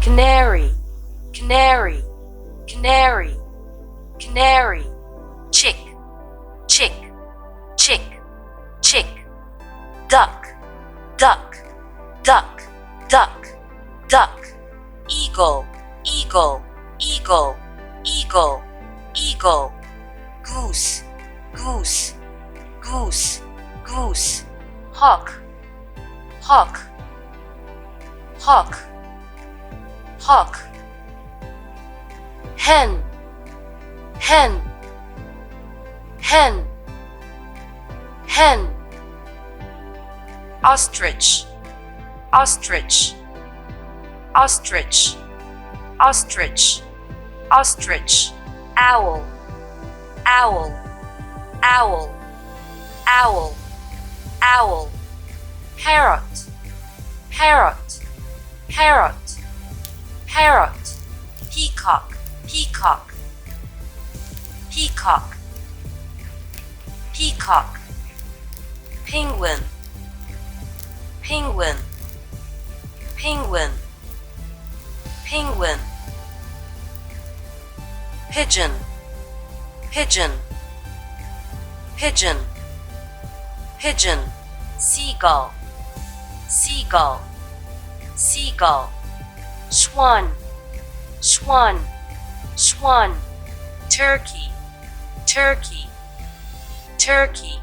canary, canary, canary, canary, chick, chick, chick, chick, duck, duck, duck, duck, duck, eagle, eagle, eagle, eagle, eagle, goose, goose, goose, goose, hawk, hawk, hawk, hawk, hen, hen, hen, hen, ostrich, ostrich, ostrich, ostrich, ostrich, owl, owl, owl, owl, owl, parrot, parrot, parrot, parrot, peacock, peacock, peacock, peacock, penguin, penguin, penguin, penguin, pigeon, pigeon, pigeon, pigeon, seagull, seagull, seagull, swan, swan, swan, turkey, turkey, turkey,